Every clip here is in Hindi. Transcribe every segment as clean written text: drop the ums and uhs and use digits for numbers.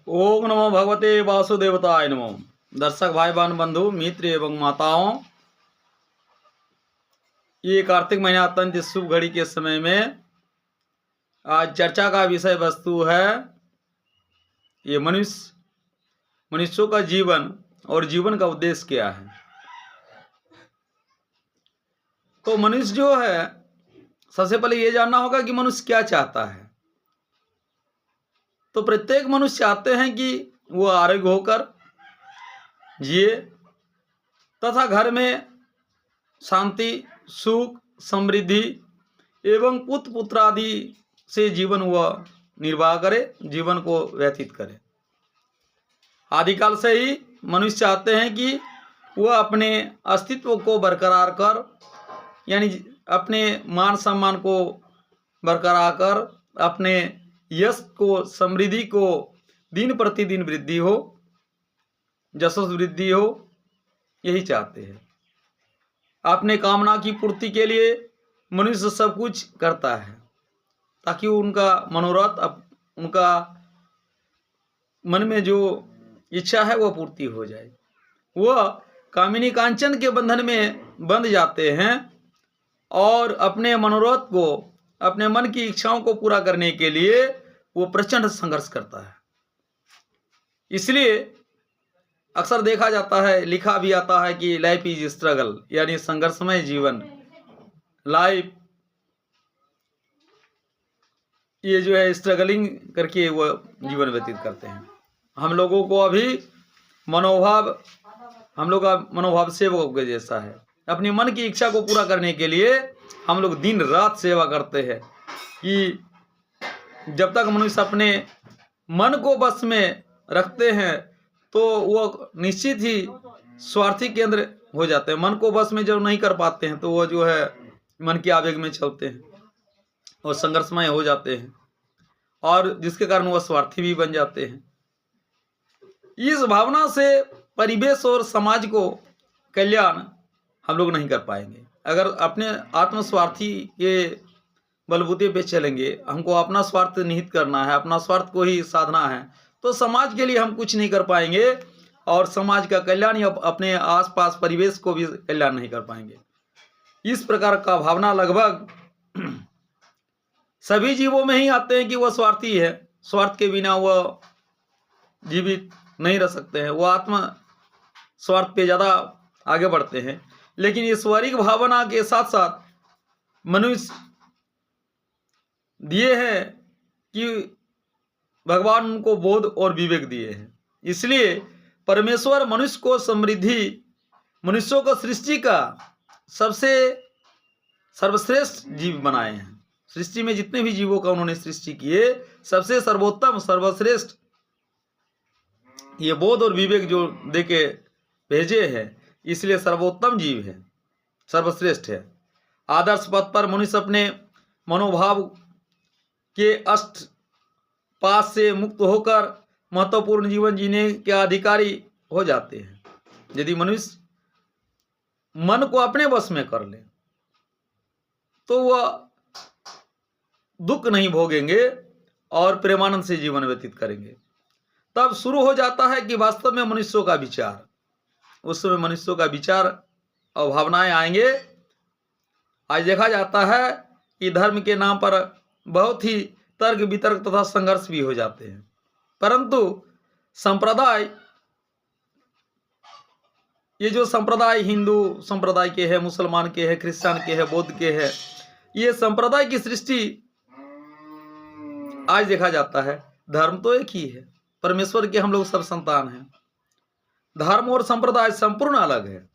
ओम नमो भगवते वासुदेवताय नमो। दर्शक भाई बहन बंधु मित्र एवं माताओं, ये कार्तिक महीना अत्यंत शुभ घड़ी के समय में आज चर्चा का विषय वस्तु है ये मनुष्यों का जीवन और जीवन का उद्देश्य क्या है। तो मनुष्य जो है, सबसे पहले ये जानना होगा कि मनुष्य क्या चाहता है। तो प्रत्येक मनुष्य चाहते हैं कि वो आरोग्य होकर जिए तथा घर में शांति, सुख, समृद्धि एवं पुत्र पुत्र आदि से जीवन वह निर्वाह करे, जीवन को व्यतीत करे। आदिकाल से ही मनुष्य चाहते हैं कि वह अपने अस्तित्व को बरकरार कर, यानी अपने मान सम्मान को बरकरार कर, अपने यश को, समृद्धि को दिन प्रतिदिन वृद्धि हो, जशों वृद्धि हो, यही चाहते हैं। अपने कामना की पूर्ति के लिए मनुष्य सब कुछ करता है ताकि उनका मनोरथ, उनका मन में जो इच्छा है वह पूर्ति हो जाए। वह कामिनी कांचन के बंधन में बंध जाते हैं और अपने मनोरथ को, अपने मन की इच्छाओं को पूरा करने के लिए वो प्रचंड संघर्ष करता है। इसलिए अक्सर देखा जाता है, लिखा भी आता है कि लाइफ इज स्ट्रगल, यानी संघर्षमय जीवन, लाइफ ये जो है स्ट्रगलिंग करके वो जीवन व्यतीत करते हैं। हम लोगों को अभी मनोभाव, हम लोग का मनोभाव सेवक के जैसा है। अपने मन की इच्छा को पूरा करने के लिए हम लोग दिन रात सेवा करते हैं कि जब तक मनुष्य अपने मन को बस में रखते हैं तो वो निश्चित ही स्वार्थी केंद्र हो जाते हैं। मन को बस में जब नहीं कर पाते हैं तो वो जो है मन के आवेग में चलते हैं और संघर्षमय हो जाते हैं, और जिसके कारण वह स्वार्थी भी बन जाते हैं। इस भावना से परिवेश और समाज को कल्याण हम लोग नहीं कर पाएंगे। अगर अपने आत्मस्वार्थी के बलबूते पे चलेंगे, हमको अपना स्वार्थ निहित करना है, अपना स्वार्थ को ही साधना है, तो समाज के लिए हम कुछ नहीं कर पाएंगे और समाज का कल्याण या अपने आसपास परिवेश को भी कल्याण नहीं कर पाएंगे। इस प्रकार का भावना लगभग सभी जीवों में ही आते हैं कि वह स्वार्थी है, स्वार्थ के बिना वह जीवित नहीं रह सकते हैं, वह आत्म स्वार्थ पे ज़्यादा आगे बढ़ते हैं। लेकिन ईश्वरिक भावना के साथ साथ मनुष्य दिए हैं कि भगवान उनको बोध और विवेक दिए हैं। इसलिए परमेश्वर मनुष्य को समृद्धि, मनुष्यों को सृष्टि का सबसे सर्वश्रेष्ठ जीव बनाए हैं। सृष्टि में जितने भी जीवों का उन्होंने सृष्टि किए, सबसे सर्वोत्तम, सर्वश्रेष्ठ ये बोध और विवेक जो देके भेजे हैं, इसलिए सर्वोत्तम जीव है, सर्वश्रेष्ठ है। आदर्श पथ पर मनुष्य अपने मनोभाव के अष्ट पास से मुक्त होकर महत्वपूर्ण जीवन जीने के अधिकारी हो जाते हैं। यदि मनुष्य मन को अपने वश में कर ले तो वह दुख नहीं भोगेंगे और प्रेमानंद से जीवन व्यतीत करेंगे। तब शुरू हो जाता है कि वास्तव में मनुष्यों का विचार, उस समय मनुष्यों का विचार और भावनाएं आएंगे। आज देखा जाता है कि धर्म के नाम पर बहुत ही तर्क वितर्क तथा संघर्ष भी हो जाते हैं, परंतु संप्रदाय, ये जो संप्रदाय हिंदू संप्रदाय के है, मुसलमान के है, क्रिश्चियन के है, बौद्ध के है, ये संप्रदाय की सृष्टि आज देखा जाता है। धर्म तो एक ही है, परमेश्वर के हम लोग सब संतान हैं। धर्म और संप्रदाय संपूर्ण अलग है।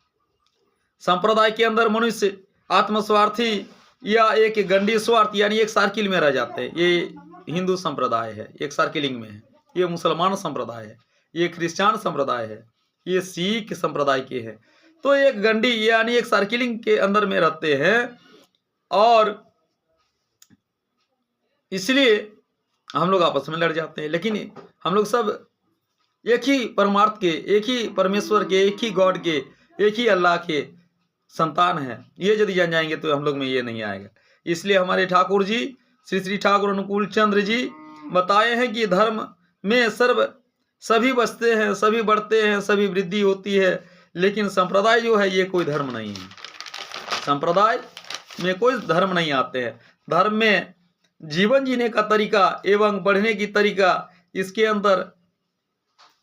संप्रदाय के अंदर मनुष्य आत्मस्वार्थी या एक गंडी स्वार्थ, यानी एक सर्किल में रह जाते हैं। ये हिंदू संप्रदाय है, एक सर्किलिंग में है। ये मुसलमान संप्रदाय है, ये क्रिश्चियन संप्रदाय है, ये सिख संप्रदाय के है। तो एक गंडी यानी एक सर्किलिंग के अंदर में रहते हैं और इसलिए हम लोग आपस में लड़ जाते हैं। लेकिन हम लोग सब एक ही परमार्थ के, एक ही परमेश्वर के, एक ही गॉड के, एक ही अल्लाह के संतान है। ये यदि जान जाएंगे तो हम लोग में ये नहीं आएगा। इसलिए हमारे ठाकुर जी, श्री श्री ठाकुर अनुकूल चंद्र जी बताए हैं कि धर्म में सर्व सभी बचते हैं, सभी बढ़ते हैं, सभी वृद्धि होती है, लेकिन संप्रदाय जो है ये कोई धर्म नहीं है। संप्रदाय में कोई धर्म नहीं आते हैं। धर्म में जीवन जीने का तरीका एवं बढ़ने की तरीका इसके अंदर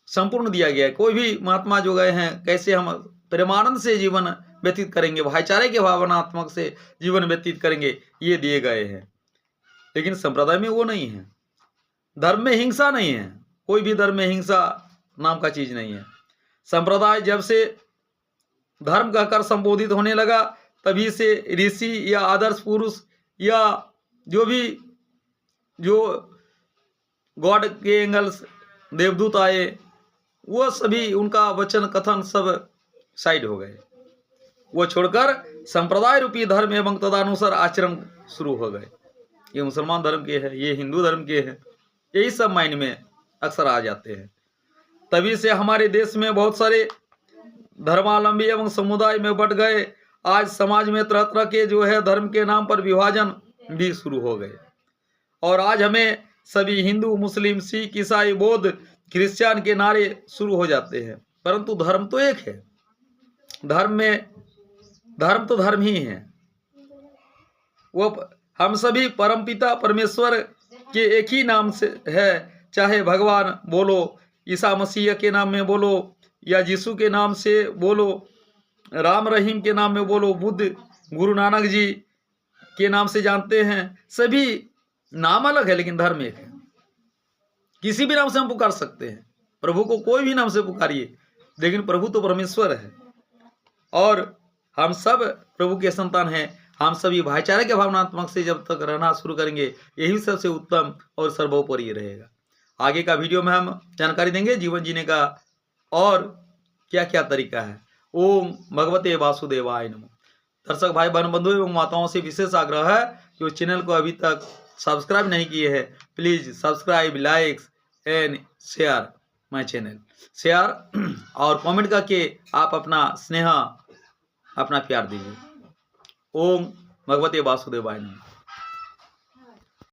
संपूर्ण दिया गया है। कोई भी महात्मा जो गए हैं कैसे हम प्रेमानंद से जीवन व्यतीत करेंगे, भाईचारे के भावनात्मक से जीवन व्यतीत करेंगे, ये दिए गए हैं। लेकिन संप्रदाय में वो नहीं है। धर्म में हिंसा नहीं है, कोई भी धर्म में हिंसा नाम का चीज नहीं है। संप्रदाय जब से धर्म कहकर संबोधित होने लगा तभी से ऋषि या आदर्श पुरुष या जो गॉड के एंगल्स देवदूत आए, वो सभी उनका वचन कथन सब साइड हो गए। वो छोड़कर संप्रदाय रूपी धर्म एवं तदानुसार आचरण शुरू हो गए। ये मुसलमान धर्म के हैं, ये हिंदू धर्म के हैं, यही सब माइंड में अक्सर आ जाते हैं। तभी से हमारे देश में बहुत सारे धर्मावलंबी एवं समुदाय में बट गए। आज समाज में तरह तरह के जो है धर्म के नाम पर विभाजन भी शुरू हो गए। और आज हमें सभी हिंदू, मुस्लिम, सिख, ईसाई, बौद्ध, क्रिश्चियन के नारे शुरू हो जाते हैं, परंतु धर्म तो एक है। धर्म तो धर्म ही है। वो हम सभी परमपिता परमेश्वर के एक ही नाम से है, चाहे भगवान बोलो, ईसा मसीह के नाम में बोलो, या यीशु के नाम से बोलो, राम रहीम के नाम में बोलो, बुद्ध, गुरु नानक जी के नाम से जानते हैं। सभी नाम अलग है लेकिन धर्म एक है। किसी भी नाम से हम पुकार सकते हैं, प्रभु को कोई भी नाम से पुकारिए, लेकिन प्रभु तो परमेश्वर है। और हम सब प्रभु के संतान हैं। हम सभी भाईचारे के भावनात्मक से जब तक रहना शुरू करेंगे, यही सबसे उत्तम और सर्वोपरि रहेगा। आगे का वीडियो में हम जानकारी देंगे जीवन जीने का और क्या क्या तरीका है। ओम भगवते वासुदेवाय नमः। दर्शक भाई बहन बंधु एवं माताओं से विशेष आग्रह है, जो चैनल को अभी तक सब्सक्राइब नहीं किए हैं, please subscribe, like and share my channel. Share और कमेंट करके आप अपना स्नेह, अपना प्यार दीजिए। ओम भगवते वासुदेवाय नमः।